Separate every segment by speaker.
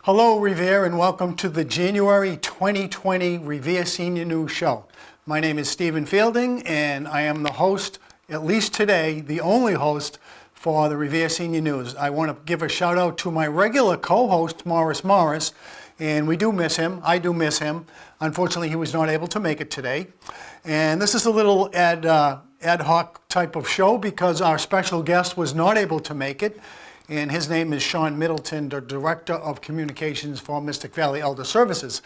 Speaker 1: Hello Revere and welcome to the January 2020 Revere Senior News Show. My name is Stephen Fielding and I am the host, at least today, the only host for the Revere Senior News. I want to give a shout out to my regular co-host Morris, and we do miss him. I do miss him. Unfortunately, he was not able to make it today. And this is a little ad hoc type of show because our special guest was not able to make it. And his name is Sean Middleton, the Director of Communications for Mystic Valley Elder Services.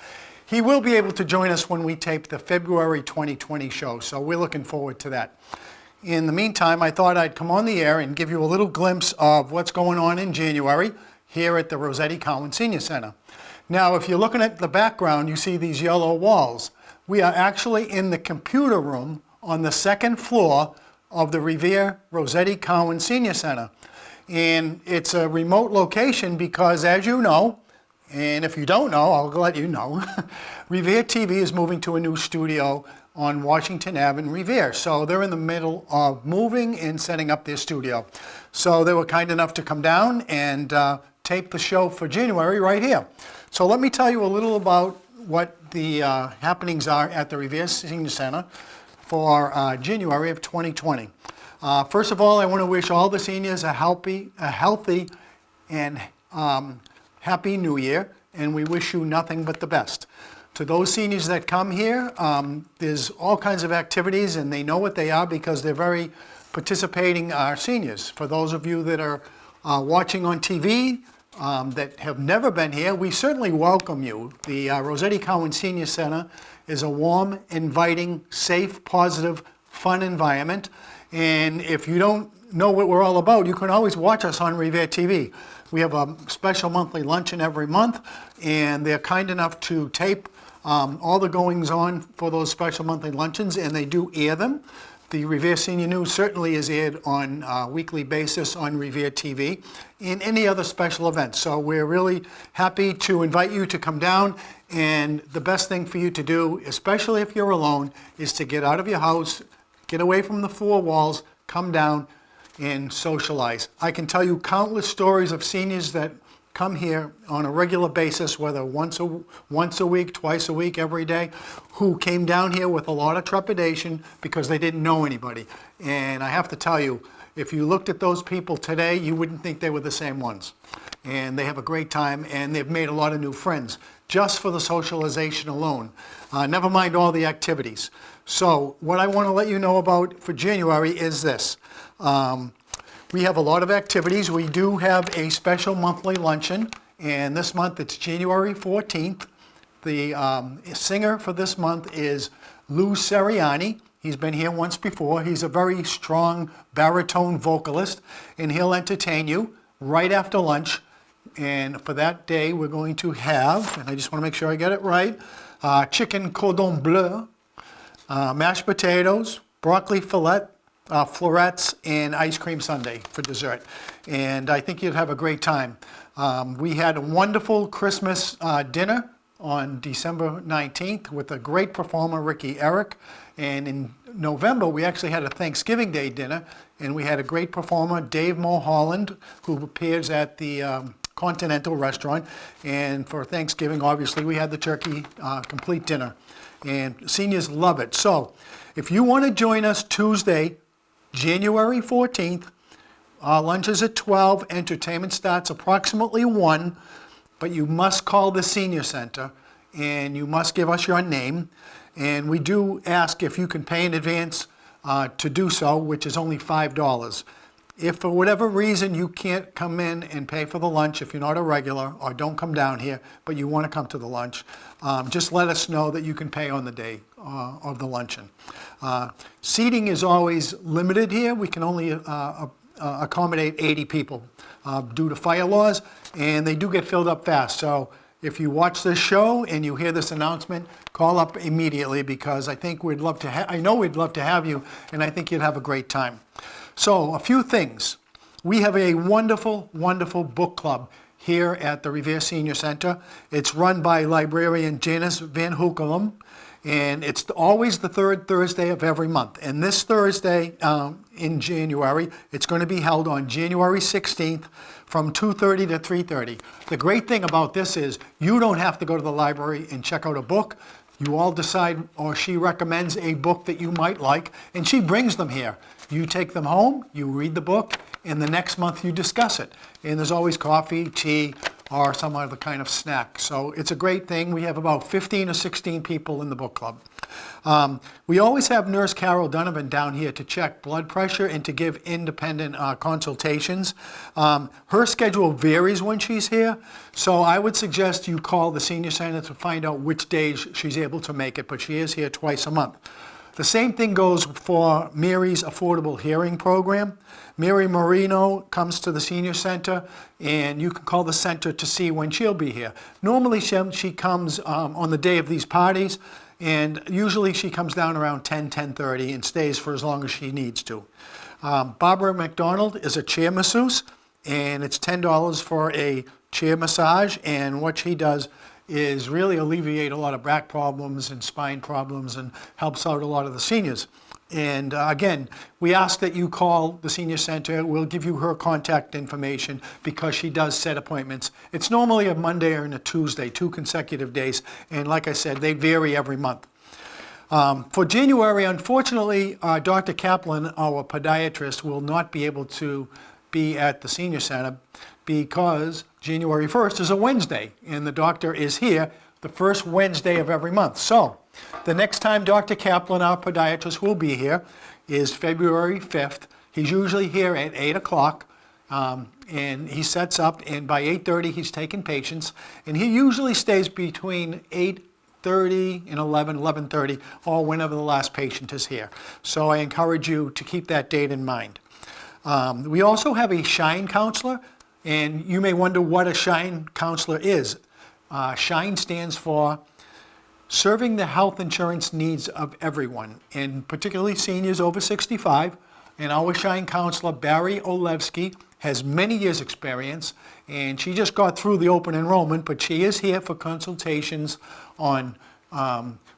Speaker 1: He will be able to join us when we tape the February 2020 show, so we're looking forward to that. In the meantime, I thought I'd come on the air and give you a little glimpse of what's going on in January here at the Rossetti Cowan Senior Center. Now, if you're looking at the background, you see these yellow walls. We are actually in the computer room on the second floor of the Revere Rossetti Cowan Senior Center. And it's a remote location because, as you know, and if you don't know, I'll let you know, Revere TV is moving to a new studio on Washington Ave in Revere. So they're in the middle of moving and setting up their studio. So they were kind enough to come down and tape the show for January right here. So let me tell you a little about what the happenings are at the Revere Senior Center for January of 2020. First of all, I want to wish all the seniors a healthy and happy New Year, and we wish you nothing but the best. To those seniors that come here, there's all kinds of activities, and they know what they are because they're very participating seniors. For those of you that are watching on TV that have never been here, we certainly welcome you. The Rossetti Cowan Senior Center is a warm, inviting, safe, positive, fun environment. And if you don't know what we're all about, you can always watch us on Revere TV. We have a special monthly luncheon every month, and they're kind enough to tape all the goings on for those special monthly luncheons, and they do air them. The Revere Senior News certainly is aired on a weekly basis on Revere TV and any other special events. So we're really happy to invite you to come down, and the best thing for you to do, especially if you're alone, is to get out of your house, get away from the four walls, come down and socialize. I can tell you countless stories of seniors that come here on a regular basis, whether once a week, twice a week, every day, who came down here with a lot of trepidation because they didn't know anybody. And I have to tell you, if you looked at those people today, you wouldn't think they were the same ones. And they have a great time, and they've made a lot of new friends just for the socialization alone. Never mind all the activities. So what I want to let you know about for January is this. We have a lot of activities. We do have a special monthly luncheon, and this month it's January 14th. The singer for this month is Lou Seriani. He's been here once before. He's a very strong baritone vocalist, and he'll entertain you right after lunch. And for that day, we're going to have, and I just want to make sure I get it right, chicken cordon bleu, mashed potatoes, broccoli florets, and ice cream sundae for dessert. And I think you'd have a great time. We had a wonderful Christmas dinner on December 19th with a great performer, Ricky Eric. And in November, we actually had a Thanksgiving Day dinner, and we had a great performer, Dave Mulholland, who appears at the Continental Restaurant. And for Thanksgiving, obviously, we had the turkey complete dinner. And seniors love it. So if you want to join us Tuesday, January 14th, lunch is at 12, entertainment starts approximately 1, but you must call the Senior Center and you must give us your name. And we do ask if you can pay in advance to do so, which is only $5. If for whatever reason you can't come in and pay for the lunch, if you're not a regular or don't come down here, but you want to come to the lunch, just let us know that you can pay on the day of the luncheon. Seating is always limited here. We can only accommodate 80 people due to fire laws, and they do get filled up fast. So if you watch this show and you hear this announcement, call up immediately because I think we'd love to I know we'd love to have you, and I think you'd have a great time. So a few things. We have a wonderful, wonderful book club here at the Revere Senior Center. It's run by librarian Janice Van Hoekelum, And it's always the third Thursday of every month. And this Thursday in January, it's going to be held on January 16th from 2:30 to 3:30. The great thing about this is you don't have to go to the library and check out a book. You all decide, or she recommends a book that you might like, and she brings them here. You take them home, you read the book, and the next month you discuss it. And there's always coffee, tea, or some other kind of snack. So it's a great thing. We have about 15 or 16 people in the book club. We always have Nurse Carol Donovan down here to check blood pressure and to give independent consultations. Her schedule varies when she's here, so I would suggest you call the Senior Center to find out which days she's able to make it, but she is here twice a month. The same thing goes for Mary's Affordable Hearing Program. Mary Marino comes to the Senior Center, and you can call the center to see when she'll be here. Normally she comes on the day of these parties, and usually she comes down around 10:30 and stays for as long as she needs to. Barbara McDonald is a chair masseuse, and it's $10 for a chair massage, and what she does is really alleviate a lot of back problems and spine problems and helps out a lot of the seniors. And again, we ask that you call the Senior Center. We'll give you her contact information because she does set appointments. It's normally a Monday or a Tuesday, 2 consecutive days. And like I said, they vary every month. For January, unfortunately, Dr. Kaplan, our podiatrist, will not be able to be at the Senior Center because January 1st is a Wednesday, and the doctor is here the first Wednesday of every month. So the next time Dr. Kaplan, our podiatrist, will be here is February 5th. He's usually here at 8 o'clock, and he sets up, and by 8:30 he's taking patients, and he usually stays between 8:30 and 11:30, or whenever the last patient is here. So I encourage you to keep that date in mind. We also have a Shine counselor, and you may wonder what a Shine counselor is. Shine stands for Serving the Health Insurance Needs of Everyone, and particularly seniors over 65. And our Shine counselor, Barry Olevsky, has many years' experience, and she just got through the open enrollment, but she is here for consultations on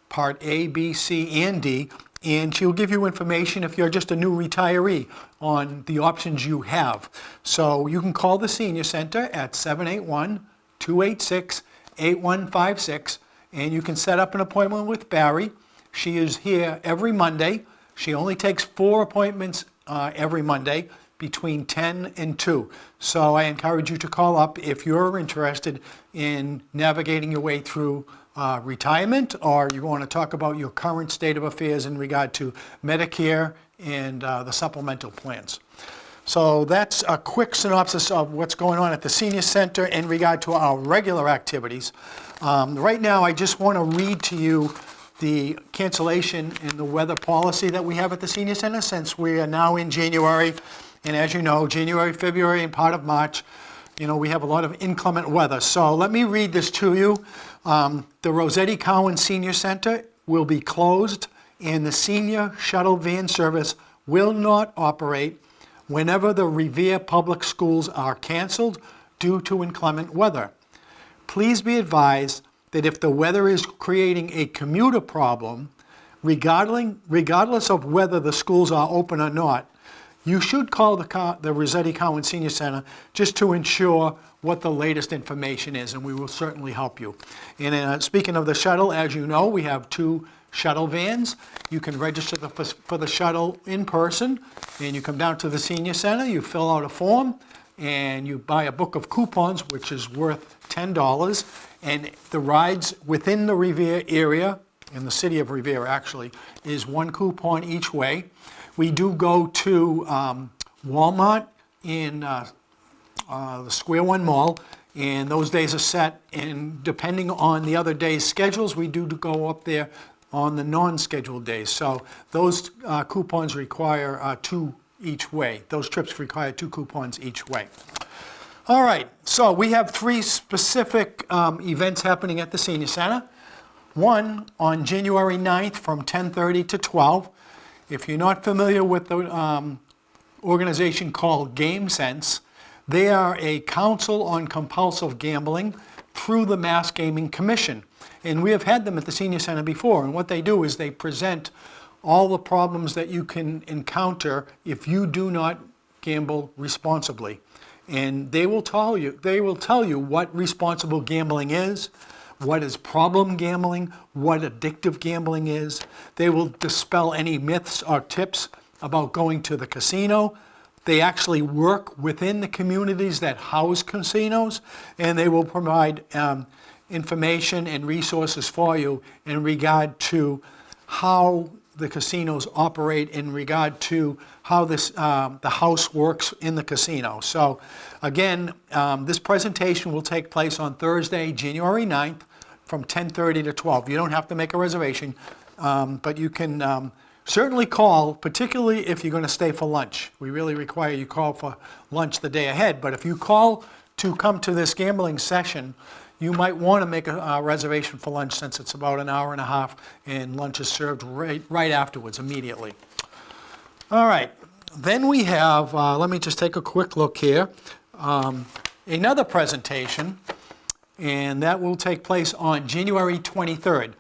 Speaker 1: Part A, B, C, and D, and she'll give you information if you're just a new retiree on the options you have. So you can call the Senior Center at 781-286-8156, and you can set up an appointment with Barry. She is here every Monday. She only takes 4 appointments every Monday between 10 and 2. So I encourage you to call up if you're interested in navigating your way through retirement, or you want to talk about your current state of affairs in regard to Medicare and the supplemental plans. So that's a quick synopsis of what's going on at the Senior Center in regard to our regular activities. Right now, I just want to read to you the cancellation and the weather policy that we have at the Senior Center, since we are now in January. And as you know, January, February, and part of March, we have a lot of inclement weather. So let me read this to you. The Rossetti Cowan Senior Center will be closed, and the senior shuttle van service will not operate whenever the Revere Public Schools are canceled due to inclement weather. Please be advised that if the weather is creating a commuter problem, regardless of whether the schools are open or not, you should call the Rossetti Cowan Senior Center just to ensure what the latest information is, and we will certainly help you. And speaking of the shuttle, as you know, we have 2 shuttle vans. You can register for the shuttle in person, and you come down to the Senior Center, you fill out a form, and you buy a book of coupons, which is worth $10, and the rides within the Revere area, in the city of Revere actually, is 1 coupon each way. We do go to Walmart in the Square One Mall, and those days are set, and depending on the other days' schedules, we do go up there on the non-scheduled days. So those coupons require 2 each way. Those trips require 2 coupons each way. All right, so we have 3 specific events happening at the Senior Center. One on January 9th from 10:30 to 12. If you're not familiar with the organization called Game Sense, they are a council on compulsive gambling through the Mass Gaming Commission. And we have had them at the Senior Center before, and what they do is they present all the problems that you can encounter if you do not gamble responsibly. And they will tell you what responsible gambling is, what is problem gambling, what addictive gambling is. They will dispel any myths or tips about going to the casino. They actually work within the communities that house casinos, and they will provide information and resources for you in regard to how the casinos operate, in regard to how the house works in the casino. So again, this presentation will take place on Thursday, January 9th from 10:30 to 12. You don't have to make a reservation, but you can certainly call, particularly if you're going to stay for lunch. We really require you call for lunch the day ahead, but if you call to come to this gambling session, you might want to make a reservation for lunch, since it's about an hour and a half and lunch is served right afterwards, immediately. All right, then we have, let me just take a quick look here, another presentation, and that will take place on January 23rd.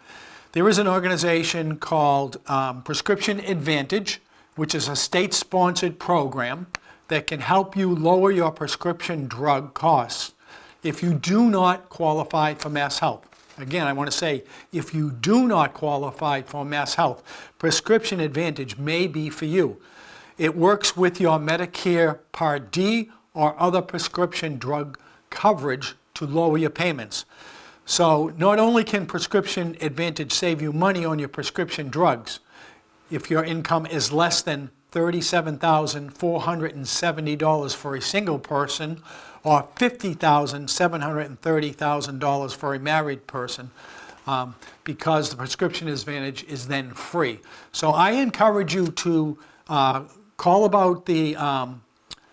Speaker 1: There is an organization called Prescription Advantage, which is a state-sponsored program that can help you lower your prescription drug costs if you do not qualify for Mass Health. Again, I want to say, if you do not qualify for Mass Health, Prescription Advantage may be for you. It works with your Medicare Part D or other prescription drug coverage to lower your payments. So not only can Prescription Advantage save you money on your prescription drugs, if your income is less than $37,470 for a single person, or $50,730,000 for a married person, because the Prescription Advantage is then free. So I encourage you to call about the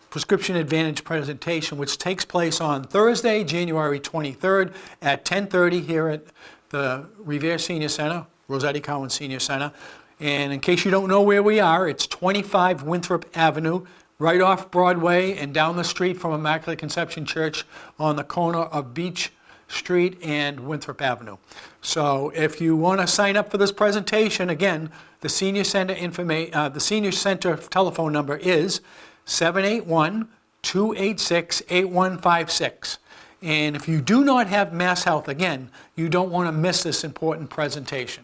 Speaker 1: Prescription Advantage presentation, which takes place on Thursday, January 23rd at 10:30 here at the Revere Senior Center, Rossetti Cowan Senior Center. And in case you don't know where we are, it's 25 Winthrop Avenue, right off Broadway and down the street from Immaculate Conception Church on the corner of Beach Street and Winthrop Avenue. So if you want to sign up for this presentation, again, the Senior Center telephone number is 781-286-8156. And if you do not have Mass Health, again, you don't want to miss this important presentation.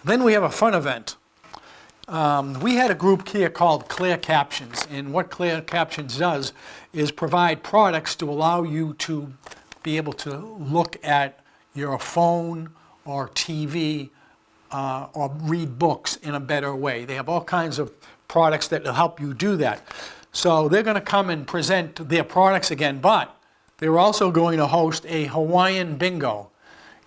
Speaker 1: Then we have a fun event. We had a group here called Clearcaptions, and what Clearcaptions does is provide products to allow you to be able to look at your phone or TV or read books in a better way. They have all kinds of products that will help you do that. So they're going to come and present their products again, but they're also going to host a Hawaiian bingo.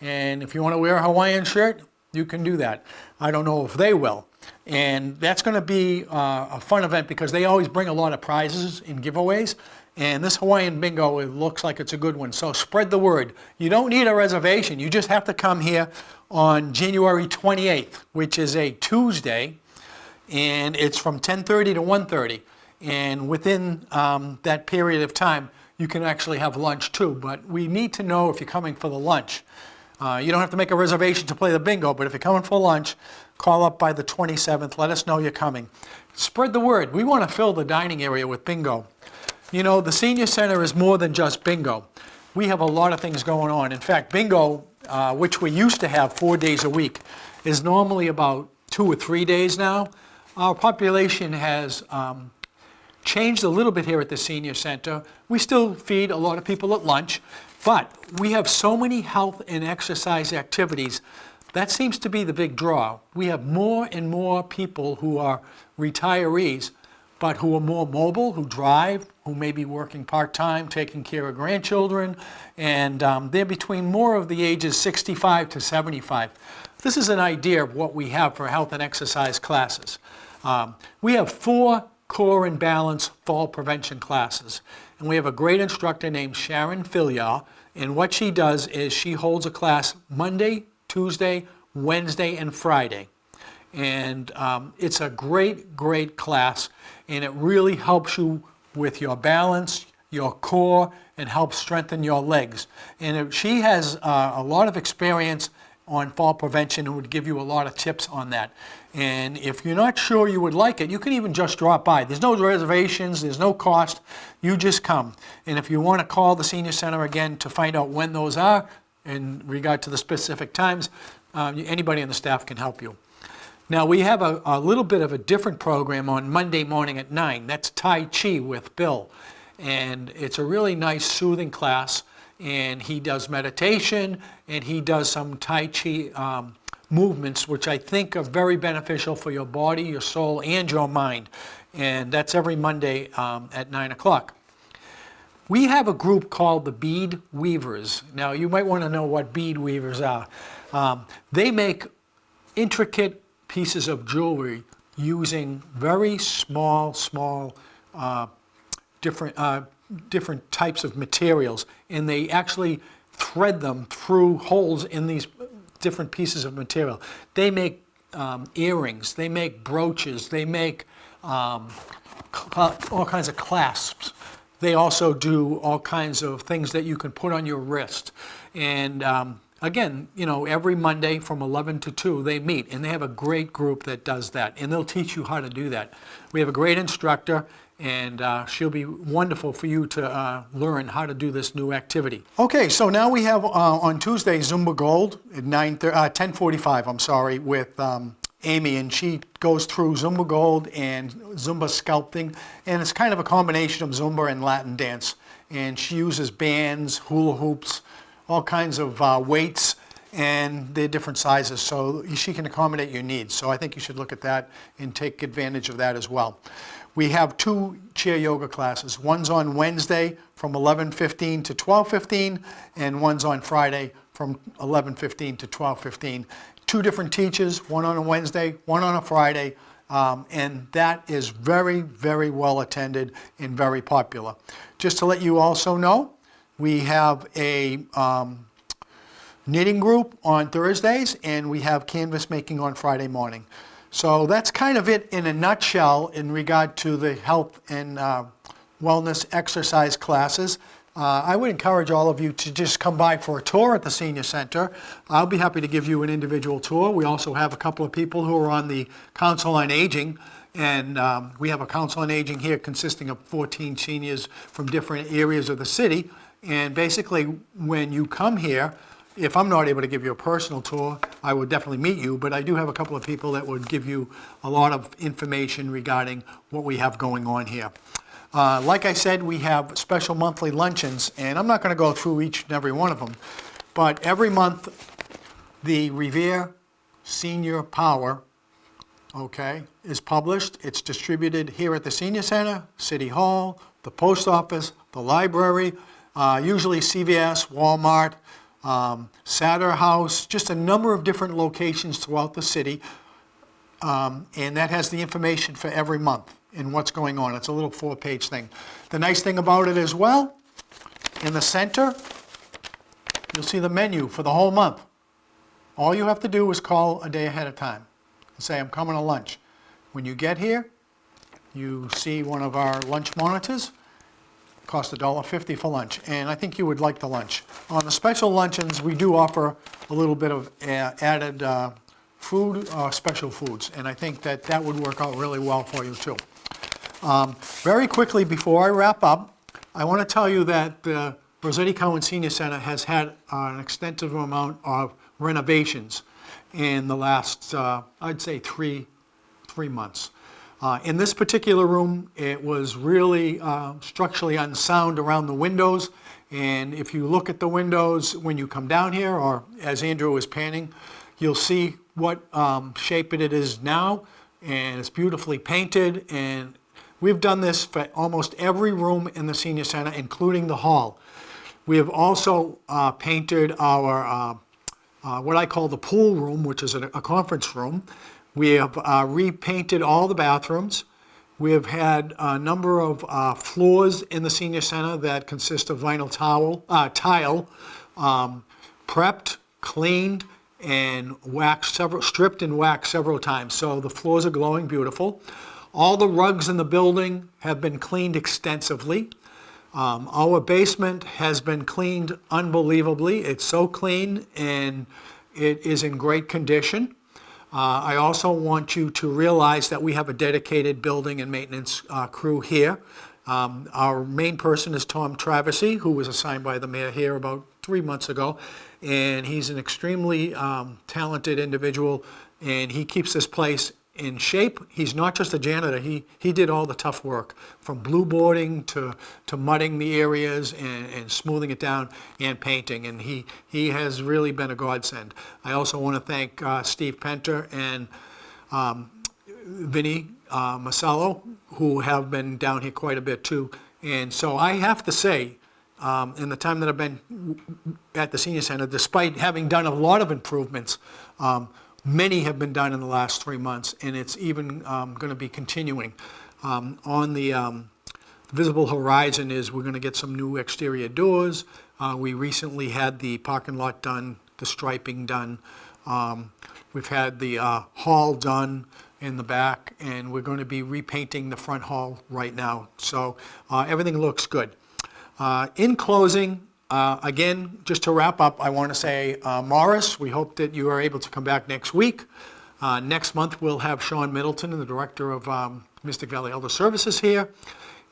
Speaker 1: And if you want to wear a Hawaiian shirt, you can do that. I don't know if they will. And that's going to be a fun event because they always bring a lot of prizes and giveaways. And this Hawaiian bingo, it looks like it's a good one. So spread the word. You don't need a reservation. You just have to come here on January 28th, which is a Tuesday. And it's from 10:30 to 1:30. And within that period of time, you can actually have lunch too. But we need to know if you're coming for the lunch. You don't have to make a reservation to play the bingo, but if you're coming for lunch, call up by the 27th. Let us know you're coming. Spread the word. We want to fill the dining area with bingo. You know, the Senior Center is more than just bingo. We have a lot of things going on. In fact, bingo, which we used to have 4 days a week, is normally about 2 or 3 days now. Our population has changed a little bit here at the Senior Center. We still feed a lot of people at lunch, but we have so many health and exercise activities. That seems to be the big draw. We have more and more people who are retirees, but who are more mobile, who drive, who may be working part-time, taking care of grandchildren, and they're between more of the ages 65 to 75. This is an idea of what we have for health and exercise classes. We have 4 core and balance fall prevention classes, and we have a great instructor named Sharon Filliar, and what she does is she holds a class Monday, Tuesday, Wednesday, and Friday. And it's a great, great class, and it really helps you with your balance, your core, and help strengthen your legs. And she has a lot of experience on fall prevention and would give you a lot of tips on that. And if you're not sure you would like it, you can even just drop by. There's no reservations, there's no cost, you just come. And if you want to call the Senior Center again to find out when those are, in regard to the specific times, anybody on the staff can help you. Now we have a little bit of a different program on Monday morning at 9. That's Tai Chi with Bill. And it's a really nice soothing class. And he does meditation and he does some Tai Chi movements, which I think are very beneficial for your body, your soul, and your mind. And that's every Monday at 9 o'clock. We have a group called the Bead Weavers. Now you might want to know what bead weavers are. They make intricate pieces of jewelry using very small, different types of materials, and they actually thread them through holes in these different pieces of material. They make earrings, they make brooches, they make all kinds of clasps. They also do all kinds of things that you can put on your wrist. And again, you know, every Monday from 11 to 2 they meet, and they have a great group that does that, and they'll teach you how to do that. We have a great instructor, and she'll be wonderful for you to learn how to do this new activity. Okay, so now we have on Tuesday Zumba Gold at 10:45, I'm sorry, with Amy, and she goes through Zumba Gold and Zumba sculpting, and it's kind of a combination of Zumba and Latin dance. And she uses bands, hula hoops, all kinds of weights, and they're different sizes, so she can accommodate your needs. So I think you should look at that and take advantage of that as well. We have 2 chair yoga classes. One's on Wednesday from 11:15 to 12:15, and one's on Friday from 11:15 to 12:15. 2 different teachers, one on a Wednesday, one on a Friday, and that is very, very well attended and very popular. Just to let you also know, we have a knitting group on Thursdays, and we have canvas making on Friday morning. So that's kind of it in a nutshell in regard to the health and wellness exercise classes. I would encourage all of you to just come by for a tour at the Senior Center. I'll be happy to give you an individual tour. We also have a couple of people who are on the Council on Aging, and we have a Council on Aging here consisting of 14 seniors from different areas of the city. And basically, when you come here, if I'm not able to give you a personal tour, I would definitely meet you, but I do have a couple of people that would give you a lot of information regarding what we have going on here. Like I said, we have special monthly luncheons, and I'm not going to go through each and every one of them, but every month the Revere Senior Power, okay, is published. It's distributed here at the Senior Center, City Hall, the post office, the library, usually CVS, Walmart, Satter House, just a number of different locations throughout the city, and that has the information for every month and what's going on. It's a little 4-page thing. The nice thing about it as well, in the center, you'll see the menu for the whole month. All you have to do is call a day ahead of time and say, I'm coming to lunch. When you get here, you see one of our lunch monitors. Cost $1.50 for lunch, and I think you would like the lunch. On the special luncheons, we do offer a little bit of added food, special foods, and I think that that would work out really well for you too. Very quickly, before I wrap up, I want to tell you that the Rossetti Cowan Senior Center has had an extensive amount of renovations in the last, I'd say, three months. In this particular room, it was really structurally unsound around the windows, and if you look at the windows when you come down here, or as Andrew is panning, you'll see what shape it is now, and it's beautifully painted, and we've done this for almost every room in the Senior Center, including the hall. We have also painted our, what I call the pool room, which is a conference room. We have repainted all the bathrooms. We have had a number of floors in the Senior Center that consist of vinyl tile, prepped, cleaned, and stripped and waxed several times. So the floors are glowing beautiful. All the rugs in the building have been cleaned extensively. Our basement has been cleaned unbelievably. It's so clean and it is in great condition. I also want you to realize that we have a dedicated building and maintenance crew here. Our main person is Tom Traversy, who was assigned by the mayor here about 3 months ago, and he's an extremely talented individual, and he keeps this place in shape. He's not just a janitor, he did all the tough work, from blue boarding to mudding the areas and smoothing it down and painting, and he has really been a godsend. I also want to thank Steve Penter and Vinny Masello, who have been down here quite a bit too. And so I have to say, in the time that I've been at the Senior Center, despite having done a lot of improvements, many have been done in the last 3 months, and it's even going to be continuing. On the visible horizon is we're going to get some new exterior doors. We recently had the parking lot done, the striping done. We've had the hall done in the back, and we're going to be repainting the front hall right now. So everything looks good. In closing, again, just to wrap up, I want to say, Morris, we hope that you are able to come back next week. Next month, we'll have Sean Middleton, the director of Mystic Valley Elder Services here.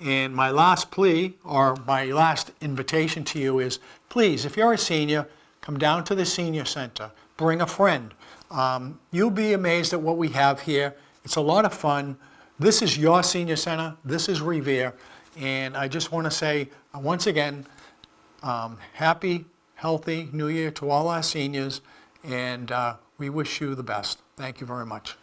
Speaker 1: And my last plea, or my last invitation to you is, please, if you're a senior, come down to the Senior Center. Bring a friend. You'll be amazed at what we have here. It's a lot of fun. This is your Senior Center. This is Revere. And I just want to say, once again, happy, healthy New Year to all our seniors, and we wish you the best. Thank you very much.